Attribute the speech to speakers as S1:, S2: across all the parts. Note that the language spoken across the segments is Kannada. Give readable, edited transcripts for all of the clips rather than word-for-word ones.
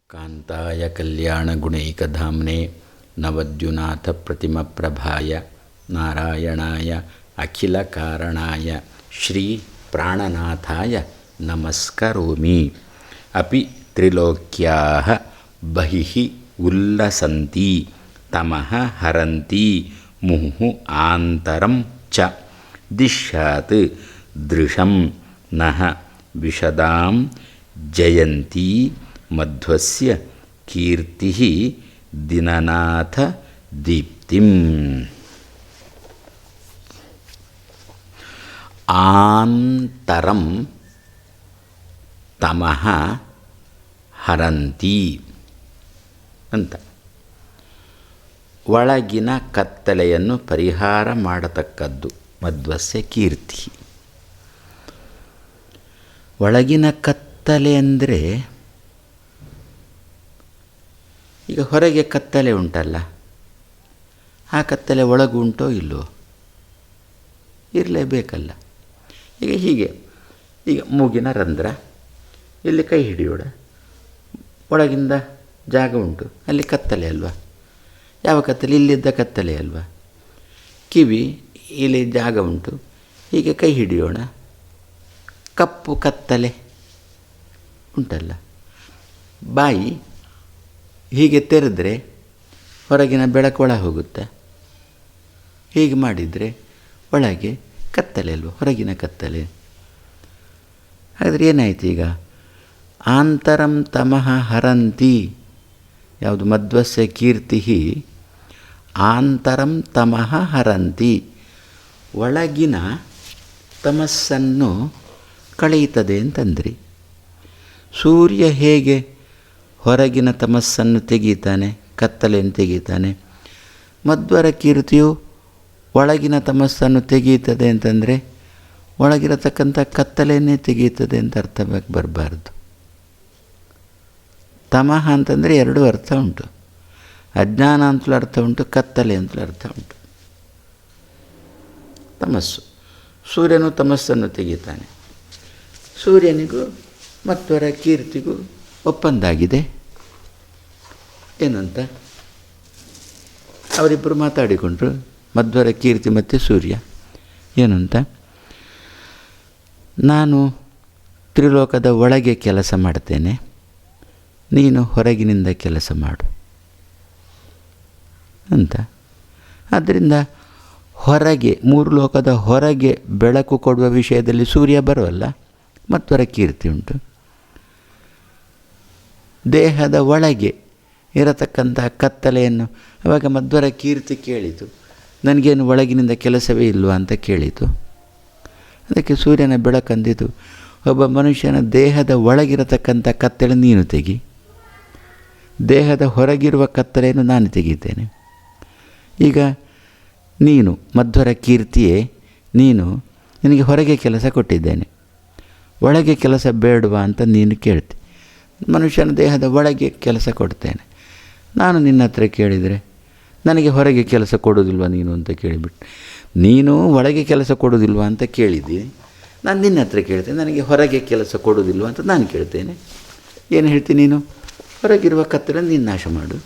S1: ಕಾಂತಾಯ ಕಲ್ಯಾಣಗುಣೈಕಧಾಮ್ನೇ ನವದ್ಯುನಾಥಪ್ರತಿಮಪ್ರಭಾಯ ನಾರಾಯಣಾಯ ಅಖಿಲಕಾರಣಾಯ ಶ್ರೀ ಪ್ರಾಣನಾಥಾಯ ನಮಸ್ಕರೋಮಿ. ಅಪಿ ತ್ರಿಲೋಕ್ಯಾಃ ಬಹಿಃ ಉಲ್ಲಸಂತಿ ತಮಃ ಹರಂತಿ ಮುಹುಃ ಆಂತರಂ ಚ ದಿಶ್ಯಾತ್ ದೃಶಂ ನಃ ವಿಶದಾಂ ಜಯಂತಿ ಮಧ್ವಸ್ಯ ಕೀರ್ತಿಃ ದಿನನಾಥ ದೀಪ್ತಿಂ. ಆಂತರಂ ತಮಃ ಹರಂತಿ ಅಂತ ಒಳಗಿನ ಕತ್ತಲೆಯನ್ನು ಪರಿಹಾರ ಮಾಡತಕ್ಕದ್ದು ಮಧ್ವಸ್ಯ ಕೀರ್ತಿ. ಒಳಗಿನ ಕತ್ತಲೆ ಅಂದರೆ ಈಗ ಹೊರಗೆ ಕತ್ತಲೆ ಉಂಟಲ್ಲ, ಆ ಕತ್ತಲೆ ಒಳಗು ಉಂಟೋ ಇಲ್ಲವೋ? ಇರಲೇಬೇಕಲ್ಲ. ಹೀಗೆ ಈಗ ಮೂಗಿನ ರಂಧ್ರ, ಇಲ್ಲಿ ಕೈ ಹಿಡಿಯೋಣ, ಒಳಗಿಂದ ಜಾಗ ಉಂಟು, ಅಲ್ಲಿ ಕತ್ತಲೆ ಅಲ್ವಾ? ಯಾವ ಕತ್ತಲೆ? ಇಲ್ಲಿದ್ದ ಕತ್ತಲೆ ಅಲ್ವಾ? ಕಿವಿ, ಇಲ್ಲಿ ಜಾಗ ಉಂಟು, ಹೀಗೆ ಕೈ ಹಿಡಿಯೋಣ, ಕಪ್ಪು ಕತ್ತಲೆ ಉಂಟಲ್ಲ. ಬಾಯಿ ಹೀಗೆ ತೆರೆದ್ರೆ ಹೊರಗಿನ ಬೆಳಕು ಒಳ ಹೋಗುತ್ತೆ, ಹೀಗೆ ಮಾಡಿದರೆ ಒಳಗೆ ಕತ್ತಲೆ ಅಲ್ವ? ಹೊರಗಿನ ಕತ್ತಲೆ. ಹಾಗಾದರೆ ಏನಾಯ್ತು ಈಗ? ಆಂತರಂ ತಮಃ ಹರಂತಿ, ಯಾವುದು? ಮಧ್ವಸ್ಯ ಕೀರ್ತಿ ಆಂತರಂ ತಮಃ ಹರಂತಿ, ಒಳಗಿನ ತಮಸ್ಸನ್ನು ಕಳೆಯುತ್ತದೆ ಅಂತಂದ್ರಿ. ಸೂರ್ಯ ಹೇಗೆ ಹೊರಗಿನ ತಮಸ್ಸನ್ನು ತೆಗೀತಾನೆ, ಕತ್ತಲೆಯನ್ನು ತೆಗೀತಾನೆ, ಮಧ್ವರ ಕೀರ್ತಿಯು ಒಳಗಿನ ತಮಸ್ಸನ್ನು ತೆಗೀತದೆ ಅಂತಂದರೆ ಒಳಗಿರತಕ್ಕಂಥ ಕತ್ತಲೆಯನ್ನೇ ತೆಗೀತದೆ ಅಂತ ಅರ್ಥ ಬರಬಾರ್ದು. ತಮಃ ಅಂತಂದರೆ ಎರಡು ಅರ್ಥ ಉಂಟು. ಅಜ್ಞಾನ ಅಂತಲೂ ಅರ್ಥ ಉಂಟು, ಕತ್ತಲೆ ಅಂತಲೂ ಅರ್ಥ ಉಂಟು. ತಮಸ್ಸು, ಸೂರ್ಯನು ತಮಸ್ಸನ್ನು ತೆಗೀತಾನೆ. ಸೂರ್ಯನಿಗೂ ಮಧ್ವರ ಕೀರ್ತಿಗೂ ಒಪ್ಪಂದ ಆಗಿದೆ. ಏನಂತ ಅವರಿಬ್ಬರು ಮಾತಾಡಿಕೊಂಡ್ರು, ಮಧ್ವರ ಕೀರ್ತಿ ಮತ್ತು ಸೂರ್ಯ. ಏನಂತ? ನಾನು ತ್ರಿಲೋಕದ ಒಳಗೆ ಕೆಲಸ ಮಾಡ್ತೇನೆ, ನೀನು ಹೊರಗಿನಿಂದ ಕೆಲಸ ಮಾಡು ಅಂತ. ಆದ್ದರಿಂದ ಹೊರಗೆ, ಮೂರು ಲೋಕದ ಹೊರಗೆ ಬೆಳಕು ಕೊಡುವ ವಿಷಯದಲ್ಲಿ ಸೂರ್ಯ ಬರೋಲ್ಲ, ಮಧ್ವರ ಕೀರ್ತಿ ಉಂಟು. ದೇಹದ ಒಳಗೆ ಇರತಕ್ಕಂಥ ಕತ್ತಲೆಯನ್ನು ಆವಾಗ ಮಧ್ವರ ಕೀರ್ತಿ ಕೇಳಿತು, ನನಗೇನು ಒಳಗಿನಿಂದ ಕೆಲಸವೇ ಇಲ್ವಾ ಅಂತ ಕೇಳಿತು. ಅದಕ್ಕೆ ಸೂರ್ಯನ ಬೆಳಕಂದಿತು, ಒಬ್ಬ ಮನುಷ್ಯನ ದೇಹದ ಒಳಗಿರತಕ್ಕಂಥ ಕತ್ತಲೆ ನೀನು ತೆಗಿ, ದೇಹದ ಹೊರಗಿರುವ ಕತ್ತಲೆಯನ್ನು ನಾನು ತೆಗಿತೇನೆ. ಈಗ ನೀನು ಮಧ್ವರ ಕೀರ್ತಿಯೇ, ನಿನಗೆ ಹೊರಗೆ ಕೆಲಸ ಕೊಟ್ಟಿದ್ದೇನೆ, ಒಳಗೆ ಕೆಲಸ ಬೇಡವಾ ಅಂತ ನೀನು ಕೇಳ್ತಿ. ಮನುಷ್ಯನ ದೇಹದ ಒಳಗೆ ಕೆಲಸ ಕೊಡ್ತೇನೆ. ನಾನು ನಿನ್ನ ಹತ್ರ ಕೇಳಿದರೆ ನನಗೆ ಹೊರಗೆ ಕೆಲಸ ಕೊಡೋದಿಲ್ವ ನೀನು ಅಂತ ಕೇಳಿಬಿಟ್ಟು, ನೀನು ಒಳಗೆ ಕೆಲಸ ಕೊಡೋದಿಲ್ವ ಅಂತ ಕೇಳಿದ್ದೀನಿ, ನಾನು ನಿನ್ನ ಹತ್ರ ಕೇಳ್ತೇನೆ, ನನಗೆ ಹೊರಗೆ ಕೆಲಸ ಕೊಡೋದಿಲ್ವ ಅಂತ ನಾನು ಕೇಳ್ತೇನೆ. ಏನು ಹೇಳ್ತೀನಿ? ನೀನು ಹೊರಗಿರುವ ಕತ್ತಲೆಯನ್ನು ನೀನು ನಾಶ ಮಾಡು,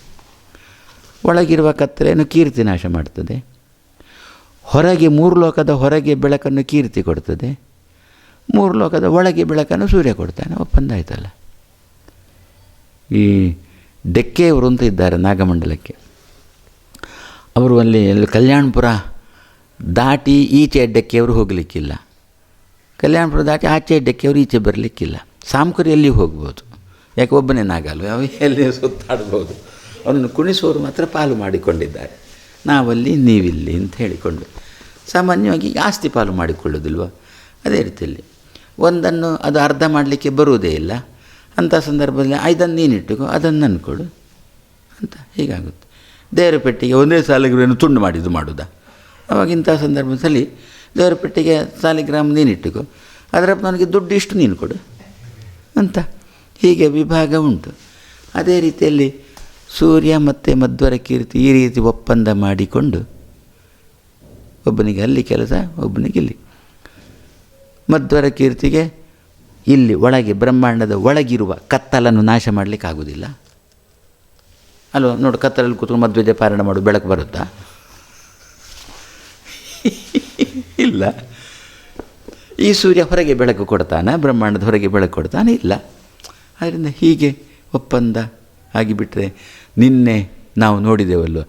S1: ಒಳಗಿರುವ ಕತ್ತಲೆಯನ್ನು ಕೀರ್ತಿ ನಾಶ ಮಾಡ್ತದೆ. ಹೊರಗೆ, ಮೂರು ಲೋಕದ ಹೊರಗೆ ಬೆಳಕನ್ನು ಕೀರ್ತಿ ಕೊಡ್ತದೆ, ಮೂರು ಲೋಕದ ಒಳಗೆ ಬೆಳಕನ್ನು ಸೂರ್ಯ ಕೊಡ್ತಾನೆ. ಒಪ್ಪಂದ ಆಯ್ತಲ್ಲ. ಈ ಡೆಕ್ಕೆಯವರು ಅಂತ ಇದ್ದಾರೆ ನಾಗಮಂಡಲಕ್ಕೆ, ಅವರು ಅಲ್ಲಿ ಕಲ್ಯಾಣಪುರ ದಾಟಿ ಈಚೆ ಡೆಕ್ಕೆಯವರು ಹೋಗಲಿಕ್ಕಿಲ್ಲ, ಕಲ್ಯಾಣಪುರ ದಾಟಿ ಆಚೆ ಡೆಕ್ಕೆಯವರು ಈಚೆ ಬರಲಿಕ್ಕಿಲ್ಲ. ಸಾಮ್ಕರಿಯಲ್ಲಿ ಹೋಗ್ಬೋದು, ಯಾಕೆ ಒಬ್ಬನೇ ನಾಗಲ್ವ, ಅವ ಎಲ್ಲಿ ಸುತ್ತಾಡ್ಬೋದು. ಅವನನ್ನು ಕುಣಿಸೋರು ಮಾತ್ರ ಪಾಲು ಮಾಡಿಕೊಂಡಿದ್ದಾರೆ, ನಾವಲ್ಲಿ ನೀವಿಲ್ಲಿ ಅಂತ ಹೇಳಿಕೊಂಡು. ಸಾಮಾನ್ಯವಾಗಿ ಆಸ್ತಿ ಪಾಲು ಮಾಡಿಕೊಳ್ಳೋದಿಲ್ವ? ಅದೇ ರೀತಿಯಲ್ಲಿ ಒಂದನ್ನು ಅದು ಅರ್ಧ ಮಾಡಲಿಕ್ಕೆ ಬರುವುದೇ ಇಲ್ಲ, ಅಂಥ ಸಂದರ್ಭದಲ್ಲಿ ಇದನ್ನು ನೀನಿಟ್ಟುಕೋ, ಅದನ್ನು ನನ್ನ ಕೊಡು ಅಂತ ಹೀಗಾಗುತ್ತೆ. ದೇವರ ಪೆಟ್ಟಿಗೆ ಒಂದೇ ಸಾಲಿಗ್ರಾಮವನ್ನು ತುಂಡು ಮಾಡಿದ್ದು ಮಾಡೋದಾ? ಅವಾಗ ಇಂಥ ಸಂದರ್ಭದಲ್ಲಿ ದೇವರ ಪೆಟ್ಟಿಗೆ ಸಾಲಿಗ್ರಾಮ ನೀನಿಟ್ಟುಕೋ, ಅದರ ನನಗೆ ದುಡ್ಡು ಇಷ್ಟು ನೀನು ಕೊಡು ಅಂತ ಹೀಗೆ ವಿಭಾಗ ಉಂಟು. ಅದೇ ರೀತಿಯಲ್ಲಿ ಸೂರ್ಯ ಮತ್ತು ಮಧ್ವರ ಕೀರ್ತಿ ಈ ರೀತಿ ಒಪ್ಪಂದ ಮಾಡಿಕೊಂಡು ಒಬ್ಬನಿಗೆ ಅಲ್ಲಿ ಕೆಲಸ, ಒಬ್ಬನಿಗೆ ಇಲ್ಲಿ. ಮಧ್ವರ ಕೀರ್ತಿಗೆ ಇಲ್ಲಿ ಒಳಗೆ ಬ್ರಹ್ಮಾಂಡದ ಒಳಗಿರುವ ಕತ್ತಲನ್ನು ನಾಶ ಮಾಡಲಿಕ್ಕಾಗೋದಿಲ್ಲ. ಅಲ್ವ ನೋಡು, ಕತ್ತಲಲ್ಲಿ ಕೂತ್ಕೊಂಡು ಮಧ್ವಿದ್ಯೆ ಪಾರಾಯಣ ಮಾಡು, ಬೆಳಕು ಬರುತ್ತಾ? ಇಲ್ಲ. ಈ ಸೂರ್ಯ ಹೊರಗೆ ಬೆಳಕು ಕೊಡ್ತಾನೆ, ಬ್ರಹ್ಮಾಂಡದ ಹೊರಗೆ ಬೆಳಕು ಕೊಡ್ತಾನೆ? ಇಲ್ಲ. ಆದ್ದರಿಂದ ಹೀಗೆ ಒಪ್ಪಂದ ಆಗಿಬಿಟ್ರೆ, ನಿನ್ನೆ ನಾವು ನೋಡಿದೆವಲ್ವ,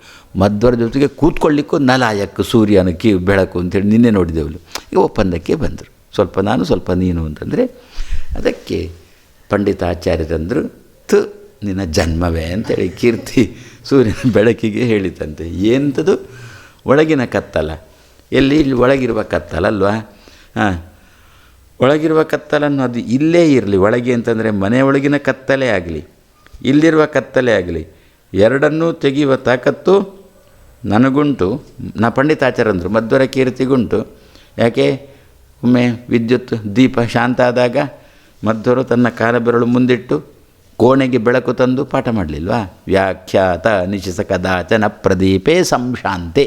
S1: ಮಧ್ವರ ಜೊತೆಗೆ ಕೂತ್ಕೊಳ್ಳಿಕ್ಕೂ ನಲಾಯಕ್ಕೆ ಸೂರ್ಯನ ಬೆಳಕು ಅಂತೇಳಿ ನಿನ್ನೆ ನೋಡಿದೆವಲ್ವ. ಈಗ ಒಪ್ಪಂದಕ್ಕೆ ಬಂದರು, ಸ್ವಲ್ಪ ನಾನು ಸ್ವಲ್ಪ ನೀನು ಅಂತಂದರೆ. ಅದಕ್ಕೆ ಪಂಡಿತಾಚಾರ್ಯರಂದರು, ನಿನ್ನ ಜನ್ಮವೇ ಅಂತೇಳಿ ಕೀರ್ತಿ ಸೂರ್ಯನ ಬೆಳಕಿಗೆ ಹೇಳಿತಂತೆ. ಎಂಥದ್ದು ಒಳಗಿನ ಕತ್ತಲ, ಎಲ್ಲಿ ಇಲ್ಲಿ ಒಳಗಿರುವ ಕತ್ತಲಲ್ವಾ? ಹಾಂ, ಒಳಗಿರುವ ಕತ್ತಲನ್ನು ಅದು ಇಲ್ಲೇ ಇರಲಿ. ಒಳಗೆ ಅಂತಂದರೆ ಮನೆಯೊಳಗಿನ ಕತ್ತಲೇ ಆಗಲಿ, ಇಲ್ಲಿರುವ ಕತ್ತಲೇ ಆಗಲಿ, ಎರಡನ್ನೂ ತೆಗೆಯುವ ತಾಕತ್ತು ನನಗುಂಟು. ಪಂಡಿತಾಚಾರ್ಯರಂದರು ಮಧ್ವರ ಕೀರ್ತಿಗುಂಟು. ಯಾಕೆ? ಒಮ್ಮೆ ವಿದ್ಯುತ್ ದೀಪ ಶಾಂತ ಆದಾಗ ಮಧ್ವರು ತನ್ನ ಕಾಲಬೆರಳು ಮುಂದಿಟ್ಟು ಕೋಣೆಗೆ ಬೆಳಕು ತಂದು ಪಾಠ ಮಾಡಲಿಲ್ವಾ? ವ್ಯಾಖ್ಯಾತ ನಿಶಿಸ ಕದಾಚನ ಪ್ರದೀಪೇ ಸಂಶಾಂತೆ.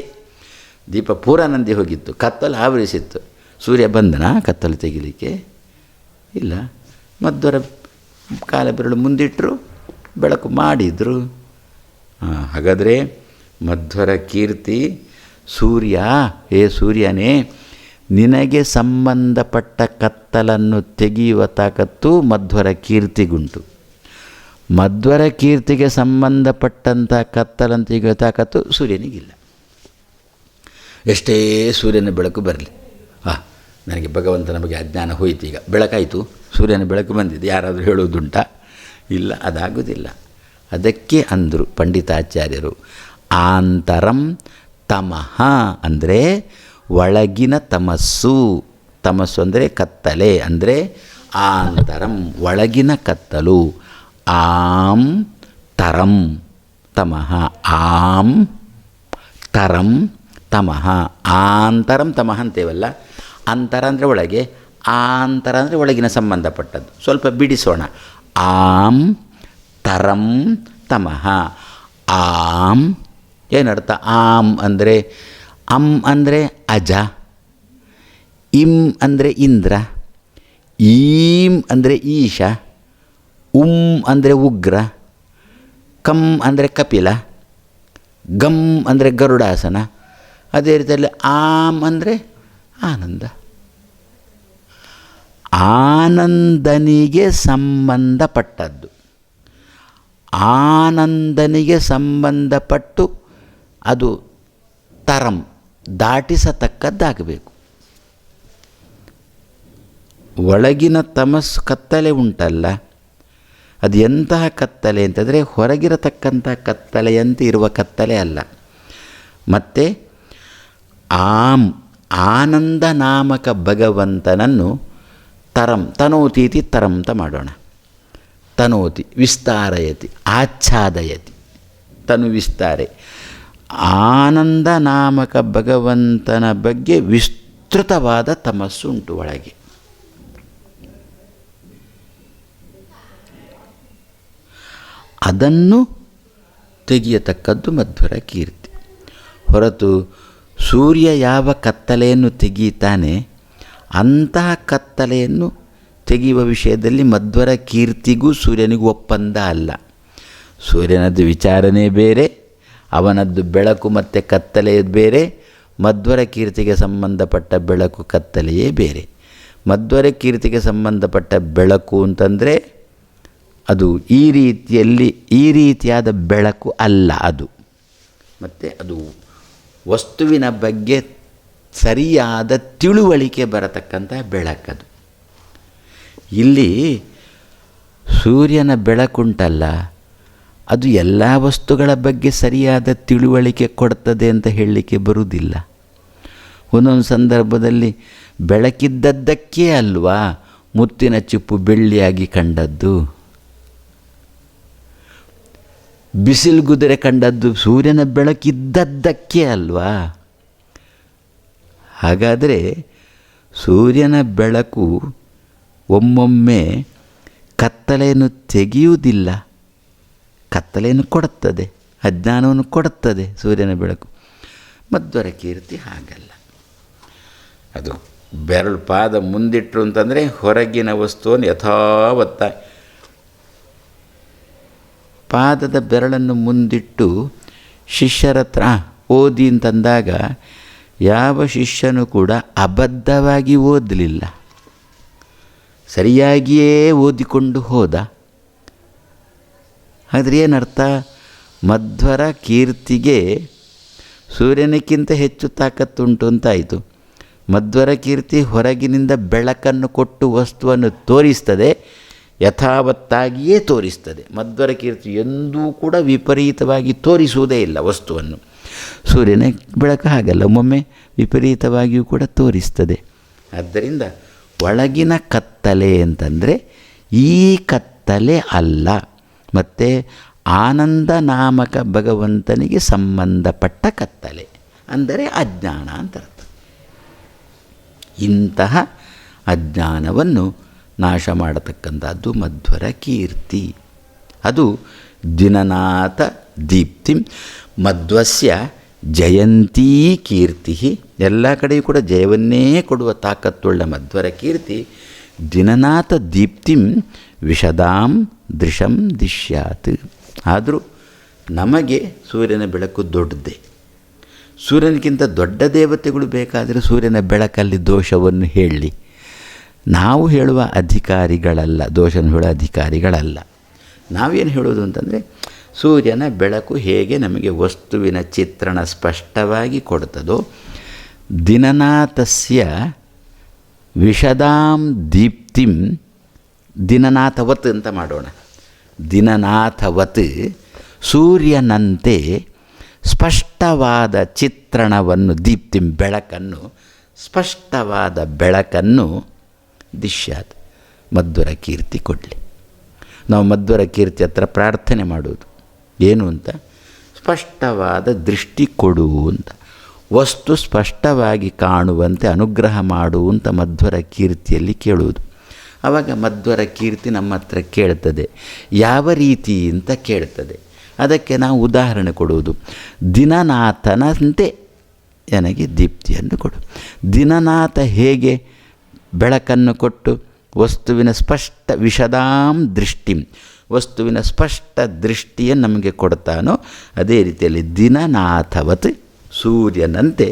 S1: ದೀಪ ಪೂರ ನಂದಿ ಹೋಗಿತ್ತು, ಕತ್ತಲು ಆವರಿಸಿತ್ತು. ಸೂರ್ಯ ಬಂದನಾ ಕತ್ತಲು ತೆಗಿಲಿಕ್ಕೆ? ಇಲ್ಲ. ಮಧ್ವರ ಕಾಲಬೆರಳು ಮುಂದಿಟ್ಟರು, ಬೆಳಕು ಮಾಡಿದರು. ಹಾಗಾದರೆ ಮಧ್ವರ ಕೀರ್ತಿ ಸೂರ್ಯ, ಹೇ ಸೂರ್ಯನೇ, ನಿನಗೆ ಸಂಬಂಧಪಟ್ಟ ಕತ್ತಲನ್ನು ತೆಗೆಯುವ ತಾಕತ್ತು ಮಧ್ವರ ಕೀರ್ತಿಗುಂಟು. ಮಧ್ವರ ಕೀರ್ತಿಗೆ ಸಂಬಂಧಪಟ್ಟಂಥ ಕತ್ತಲನ್ನು ತೆಗೆಯುವ ತಾಕತ್ತು ಸೂರ್ಯನಿಗಿಲ್ಲ. ಎಷ್ಟೇ ಸೂರ್ಯನ ಬೆಳಕು ಬರಲಿ, ನನಗೆ ಭಗವಂತನ ಬಗ್ಗೆ ಅಜ್ಞಾನ ಹೋಯಿತು, ಈಗ ಬೆಳಕಾಯಿತು, ಸೂರ್ಯನ ಬೆಳಕು ಬಂದಿದೆ, ಯಾರಾದರೂ ಹೇಳುವುದುಂಟಾ? ಇಲ್ಲ, ಅದಾಗುವುದಿಲ್ಲ. ಅದಕ್ಕೆ ಅಂದರು ಪಂಡಿತಾಚಾರ್ಯರು, ಆಂತರಂ ತಮಃ ಅಂದರೆ ಒಳಗಿನ ತಮಸ್ಸು. ತಮಸ್ಸು ಅಂದರೆ ಕತ್ತಲೆ, ಅಂದರೆ ಆಂತರಂ ಒಳಗಿನ ಕತ್ತಲು. ಆಂ ತರಂ ತಮಃ, ಆಂ ತರಂ ತಮಃ. ಆಂತರಂ ತಮಃ ಅಂತೇವಲ್ಲ, ಅಂತರ ಅಂದರೆ ಒಳಗೆ, ಆಂತರ ಅಂದರೆ ಒಳಗಿನ ಸಂಬಂಧಪಟ್ಟದ್ದು. ಸ್ವಲ್ಪ ಬಿಡಿಸೋಣ. ಆಂ ತರಂ ತಮಃ. ಆಂ ಏನರ್ಥ? ಆಂ ಅಂದರೆ ಅಂದರೆ ಅಜ, ಇಂ ಅಂದರೆ ಇಂದ್ರ, ಈಂ ಅಂದರೆ ಈಶ, ಅಂದರೆ ಉಗ್ರ, ಕಂ ಅಂದರೆ ಕಪಿಲ, ಗಂ ಅಂದರೆ ಗರುಡಾಸನ. ಅದೇ ರೀತಿಯಲ್ಲಿ ಆಂ ಅಂದರೆ ಆನಂದ. ಆನಂದನಿಗೆ ಸಂಬಂಧಪಟ್ಟದ್ದು, ಆನಂದನಿಗೆ ಸಂಬಂಧಪಟ್ಟು ಅದು ತರಂ ದಾಟಿಸತಕ್ಕದ್ದಾಗಬೇಕು. ಒಳಗಿನ ತಮಸ್ಸು ಕತ್ತಲೆ ಉಂಟಲ್ಲ, ಅದು ಎಂತಹ ಕತ್ತಲೆ ಅಂತಂದರೆ ಹೊರಗಿರತಕ್ಕಂಥ ಕತ್ತಲೆಯಂತೆ ಇರುವ ಕತ್ತಲೆ ಅಲ್ಲ. ಮತ್ತು ಆನಂದ ನಾಮಕ ಭಗವಂತನನ್ನು ತರಂ ತನೋತೀತಿ ತರಂ ಅಂತ ಮಾಡೋಣ. ತನೋತಿ ವಿಸ್ತಾರಯತಿ ಆಚ್ಛಾದಯತಿ, ತನು ವಿಸ್ತಾರೆ. ಆನಂದ ನಾಮಕ ಭಗವಂತನ ಬಗ್ಗೆ ವಿಸ್ತೃತವಾದ ತಮಸ್ಸು ಉಂಟು ಒಳಗೆ. ಅದನ್ನು ತೆಗೆಯತಕ್ಕದ್ದು ಮಧ್ವರ ಕೀರ್ತಿ. ಹೊರತು ಸೂರ್ಯ ಯಾವ ಕತ್ತಲೆಯನ್ನು ತೆಗೀತಾನೆ ಅಂತಹ ಕತ್ತಲೆಯನ್ನು ತೆಗೆಯುವ ವಿಷಯದಲ್ಲಿ ಮಧ್ವರ ಕೀರ್ತಿಗೂ ಸೂರ್ಯನಿಗೂ ಒಪ್ಪಂದ ಅಲ್ಲ. ಸೂರ್ಯನದ್ದು ವಿಚಾರನೇ ಬೇರೆ, ಅವನದ್ದು ಬೆಳಕು ಮತ್ತು ಕತ್ತಲೆಯೇ ಬೇರೆ. ಮಧ್ವರ ಕೀರ್ತಿಗೆ ಸಂಬಂಧಪಟ್ಟ ಬೆಳಕು ಕತ್ತಲೆಯೇ ಬೇರೆ. ಮಧ್ವರ ಕೀರ್ತಿಗೆ ಸಂಬಂಧಪಟ್ಟ ಬೆಳಕು ಅಂತಂದರೆ ಅದು ಈ ರೀತಿಯಾದ ಬೆಳಕು ಅಲ್ಲ ಅದು. ಮತ್ತು ಅದು ವಸ್ತುವಿನ ಬಗ್ಗೆ ಸರಿಯಾದ ತಿಳುವಳಿಕೆ ಬರತಕ್ಕಂಥ ಬೆಳಕದು. ಇಲ್ಲಿ ಸೂರ್ಯನ ಬೆಳಕುಂಟಲ್ಲ, ಅದು ಎಲ್ಲ ವಸ್ತುಗಳ ಬಗ್ಗೆ ಸರಿಯಾದ ತಿಳುವಳಿಕೆ ಕೊಡ್ತದೆ ಅಂತ ಹೇಳಲಿಕ್ಕೆ ಬರುವುದಿಲ್ಲ. ಒಂದೊಂದು ಸಂದರ್ಭದಲ್ಲಿ ಬೆಳಕಿದ್ದದ್ದಕ್ಕೆ ಅಲ್ವಾ ಮುತ್ತಿನ ಚಿಪ್ಪು ಬೆಳ್ಳಿಯಾಗಿ ಕಂಡದ್ದು, ಬಿಸಿಲುಗುದುರೆ ಕಂಡದ್ದು ಸೂರ್ಯನ ಬೆಳಕಿದ್ದದ್ದಕ್ಕೆ ಅಲ್ವಾ. ಹಾಗಾದರೆ ಸೂರ್ಯನ ಬೆಳಕು ಒಮ್ಮೊಮ್ಮೆ ಕತ್ತಲೆಯನ್ನು ತೆಗೆಯುವುದಿಲ್ಲ, ಕತ್ತಲೆಯನ್ನು ಕೊಡುತ್ತದೆ, ಅಜ್ಞಾನವನ್ನು ಕೊಡುತ್ತದೆ ಸೂರ್ಯನ ಬೆಳಕು. ಮಧ್ವರ ಕೀರ್ತಿ ಹಾಗಲ್ಲ. ಅದು ಬೆರಳು ಪಾದ ಮುಂದಿಟ್ಟರು ಅಂತಂದರೆ ಹೊರಗಿನ ವಸ್ತುವನ್ನು ಯಥಾವತ್ತ ಪಾದದ ಬೆರಳನ್ನು ಮುಂದಿಟ್ಟು ಶಿಷ್ಯರ ಹತ್ರ ಓದಿ ಅಂತಂದಾಗ ಯಾವ ಶಿಷ್ಯನೂ ಕೂಡ ಅಬದ್ಧವಾಗಿ ಓದಲಿಲ್ಲ, ಸರಿಯಾಗಿಯೇ ಓದಿಕೊಂಡು ಹೋದ. ಆದರೆ ಏನರ್ಥ? ಮಧ್ವರ ಕೀರ್ತಿಗೆ ಸೂರ್ಯನಕ್ಕಿಂತ ಹೆಚ್ಚು ತಾಕತ್ತುಂಟು ಅಂತಾಯಿತು. ಮಧ್ವರ ಕೀರ್ತಿ ಹೊರಗಿನಿಂದ ಬೆಳಕನ್ನು ಕೊಟ್ಟು ವಸ್ತುವನ್ನು ತೋರಿಸ್ತದೆ, ಯಥಾವತ್ತಾಗಿಯೇ ತೋರಿಸ್ತದೆ. ಮಧ್ವರ ಕೀರ್ತಿ ಎಂದೂ ಕೂಡ ವಿಪರೀತವಾಗಿ ತೋರಿಸುವುದೇ ಇಲ್ಲ ವಸ್ತುವನ್ನು. ಸೂರ್ಯನ ಬೆಳಕು ಹಾಗಲ್ಲ, ಒಮ್ಮೊಮ್ಮೆ ವಿಪರೀತವಾಗಿಯೂ ಕೂಡ ತೋರಿಸ್ತದೆ. ಆದ್ದರಿಂದ ಒಳಗಿನ ಕತ್ತಲೆ ಅಂತಂದರೆ ಈ ಕತ್ತಲೆ ಅಲ್ಲ, ಮತ್ತು ಆನಂದ ನಾಮಕ ಭಗವಂತನಿಗೆ ಸಂಬಂಧಪಟ್ಟ ಕತ್ತಲೆ ಅಂದರೆ ಅಜ್ಞಾನ ಅಂತ ಅರ್ಥ. ಇಂತಹ ಅಜ್ಞಾನವನ್ನು ನಾಶ ಮಾಡತಕ್ಕಂಥದ್ದು ಮಧ್ವರ ಕೀರ್ತಿ. ಅದು ದಿನನಾಥ ದೀಪ್ತಿಂ ಮಧ್ವಸ್ಯ ಜಯಂತೀ ಕೀರ್ತಿ. ಎಲ್ಲ ಕಡೆಯೂ ಕೂಡ ಜಯವನ್ನೇ ಕೊಡುವ ತಾಕತ್ತುಳ್ಳ ಮಧ್ವರ ಕೀರ್ತಿ ದಿನನಾಥ ದೀಪ್ತಿಂ ವಿಶದಾಂ ದೃಶಂ ದಿಶ್ಯಾತ್. ಆದರೂ ನಮಗೆ ಸೂರ್ಯನ ಬೆಳಕು ದೊಡ್ಡದೇ. ಸೂರ್ಯನಿಗಿಂತ ದೊಡ್ಡ ದೇವತೆಗಳು ಬೇಕಾದರೆ ಸೂರ್ಯನ ಬೆಳಕಲ್ಲಿ ದೋಷವನ್ನು ಹೇಳಲಿ. ನಾವು ಹೇಳುವ ಅಧಿಕಾರಿಗಳಲ್ಲ, ದೋಷವನ್ನು ಹೇಳುವ ಅಧಿಕಾರಿಗಳಲ್ಲ. ನಾವೇನು ಹೇಳೋದು ಅಂತಂದರೆ ಸೂರ್ಯನ ಬೆಳಕು ಹೇಗೆ ನಮಗೆ ವಸ್ತುವಿನ ಚಿತ್ರಣ ಸ್ಪಷ್ಟವಾಗಿ ಕೊಡ್ತದೋ, ದಿನನಾಥಸ್ಯ ವಿಶದಾಂ ದೀಪ್ತಿಂ ದಿನನಾಥವತ್ ಅಂತ ಮಾಡೋಣ. ದಿನನಾಥವತ್ ಸೂರ್ಯನಂತೆ ಸ್ಪಷ್ಟವಾದ ಚಿತ್ರಣವನ್ನು, ದೀಪ್ತಿಂ ಬೆಳಕನ್ನು, ಸ್ಪಷ್ಟವಾದ ಬೆಳಕನ್ನು ದಿಶ್ಯಾತ್ ಮಧ್ವರ ಕೀರ್ತಿ ಕೊಡಲಿ. ನಾವು ಮಧ್ವರ ಕೀರ್ತಿ ಹತ್ರ ಪ್ರಾರ್ಥನೆ ಮಾಡೋದು ಏನು ಅಂತ, ಸ್ಪಷ್ಟವಾದ ದೃಷ್ಟಿ ಕೊಡು ಅಂತ, ವಸ್ತು ಸ್ಪಷ್ಟವಾಗಿ ಕಾಣುವಂತೆ ಅನುಗ್ರಹ ಮಾಡು ಅಂತ ಮಧ್ವರ ಕೀರ್ತಿಯಲ್ಲಿ ಕೇಳುವುದು. ಆವಾಗ ಮಧ್ವರ ಕೀರ್ತಿ ನಮ್ಮ ಹತ್ರ ಕೇಳ್ತದೆ. ಯಾವ ರೀತಿ ಅಂತ ಕೇಳ್ತದೆ. ಅದಕ್ಕೆ ನಾವು ಉದಾಹರಣೆ ಕೊಡುವುದು, ದಿನನಾಥನಂತೆ ನನಗೆ ದೀಪ್ತಿಯನ್ನು ಕೊಡು. ದಿನನಾಥ ಹೇಗೆ ಬೆಳಕನ್ನು ಕೊಟ್ಟು ವಸ್ತುವಿನ ಸ್ಪಷ್ಟ ವಿಶದಾಂ ದೃಷ್ಟಿಂ, ವಸ್ತುವಿನ ಸ್ಪಷ್ಟ ದೃಷ್ಟಿಯನ್ನು ನಮಗೆ ಕೊಡ್ತಾನೋ, ಅದೇ ರೀತಿಯಲ್ಲಿ ದಿನನಾಥವತ್ ಸೂರ್ಯನಂತೆ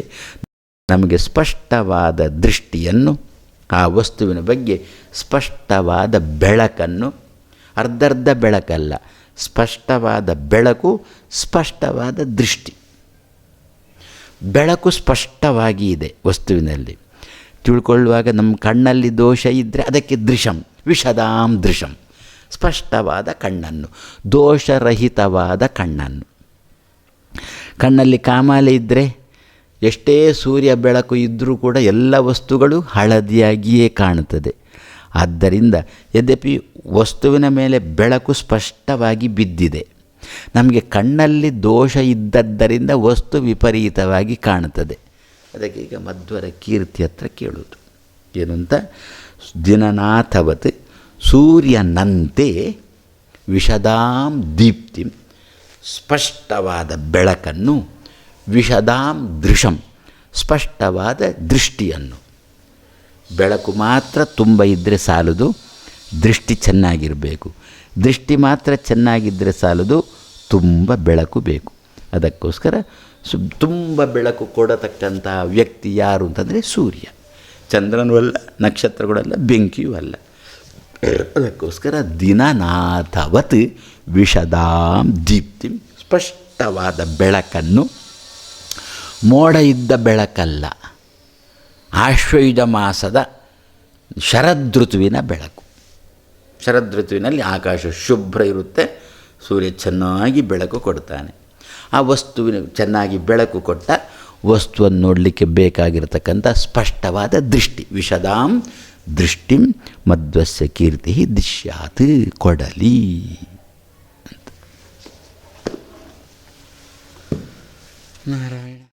S1: ನಮಗೆ ಸ್ಪಷ್ಟವಾದ ದೃಷ್ಟಿಯನ್ನು, ಆ ವಸ್ತುವಿನ ಬಗ್ಗೆ ಸ್ಪಷ್ಟವಾದ ಬೆಳಕನ್ನು, ಅರ್ಧರ್ಧ ಬೆಳಕಲ್ಲ, ಸ್ಪಷ್ಟವಾದ ಬೆಳಕು, ಸ್ಪಷ್ಟವಾದ ದೃಷ್ಟಿ. ಬೆಳಕು ಸ್ಪಷ್ಟವಾಗಿ ಇದೆ ವಸ್ತುವಿನಲ್ಲಿ. ತಿಳ್ಕೊಳ್ಳುವಾಗ ನಮ್ಮ ಕಣ್ಣಲ್ಲಿ ದೋಷ ಇದ್ದರೆ ಅದಕ್ಕೆ ದೃಶಂ, ವಿಶದಾಂ ದೃಶಂ, ಸ್ಪಷ್ಟವಾದ ಕಣ್ಣನ್ನು, ದೋಷರಹಿತವಾದ ಕಣ್ಣನ್ನು. ಕಣ್ಣಲ್ಲಿ ಕಾಮಾಲೆ ಇದ್ದರೆ ಎಷ್ಟೇ ಸೂರ್ಯ ಬೆಳಕು ಇದ್ದರೂ ಕೂಡ ಎಲ್ಲ ವಸ್ತುಗಳು ಹಳದಿಯಾಗಿಯೇ ಕಾಣುತ್ತದೆ. ಆದ್ದರಿಂದ ಯದ್ಯಪಿ ವಸ್ತುವಿನ ಮೇಲೆ ಬೆಳಕು ಸ್ಪಷ್ಟವಾಗಿ ಬಿದ್ದಿದೆ, ನಮಗೆ ಕಣ್ಣಲ್ಲಿ ದೋಷ ಇದ್ದದ್ದರಿಂದ ವಸ್ತು ವಿಪರೀತವಾಗಿ ಕಾಣುತ್ತದೆ. ಅದಕ್ಕೆ ಈಗ ಮಧ್ವರ ಕೀರ್ತಿ ಹತ್ರ ಕೇಳೋದು ಏನು ಅಂತ, ದಿನನಾಥವತ್ ಸೂರ್ಯನಂತೆ ವಿಶದಾಂ ದೀಪ್ತಿಂ ಸ್ಪಷ್ಟವಾದ ಬೆಳಕನ್ನು, ವಿಶದಾಂ ದೃಶಂ ಸ್ಪಷ್ಟವಾದ ದೃಷ್ಟಿಯನ್ನು. ಬೆಳಕು ಮಾತ್ರ ತುಂಬ ಇದ್ದರೆ ಸಾಲದು, ದೃಷ್ಟಿ ಚೆನ್ನಾಗಿರಬೇಕು. ದೃಷ್ಟಿ ಮಾತ್ರ ಚೆನ್ನಾಗಿದ್ದರೆ ಸಾಲದು, ತುಂಬ ಬೆಳಕು ಬೇಕು. ಅದಕ್ಕೋಸ್ಕರ ತುಂಬ ಬೆಳಕು ಕೊಡತಕ್ಕಂತಹ ವ್ಯಕ್ತಿ ಯಾರು ಅಂತಂದರೆ ಸೂರ್ಯ. ಚಂದ್ರನೂ ಅಲ್ಲ, ನಕ್ಷತ್ರಗಳಲ್ಲ, ಬೆಂಕಿಯೂ ಅಲ್ಲ. ಅದಕ್ಕೋಸ್ಕರ ದಿನನಾಥವತ್ ವಿಶದಾಂ ದೀಪ್ತಿಂ ಸ್ಪಷ್ಟವಾದ ಬೆಳಕನ್ನು, ಮೋಡ ಇದ್ದ ಬೆಳಕಲ್ಲ, ಆಶ್ವಯುಜ ಮಾಸದ ಶರದೃತುವಿನ ಬೆಳಕು. ಶರದೃತುವಿನಲ್ಲಿ ಆಕಾಶ ಶುಭ್ರ ಇರುತ್ತೆ, ಸೂರ್ಯ ಚೆನ್ನಾಗಿ ಬೆಳಕು ಕೊಡ್ತಾನೆ. ಆ ವಸ್ತುವಿನ ಚೆನ್ನಾಗಿ ಬೆಳಕು ಕೊಟ್ಟ ವಸ್ತುವನ್ನು ನೋಡಲಿಕ್ಕೆ ಬೇಕಾಗಿರತಕ್ಕಂಥ ಸ್ಪಷ್ಟವಾದ ದೃಷ್ಟಿ, ವಿಶದಾಂ ದೃಷ್ಟಿಂ ಮಧ್ವಸ್ಯ ಕೀರ್ತಿ ದಿಶ್ಯಾತ್ ಕೊಡಲಿ. ನಾರಾಯಣ.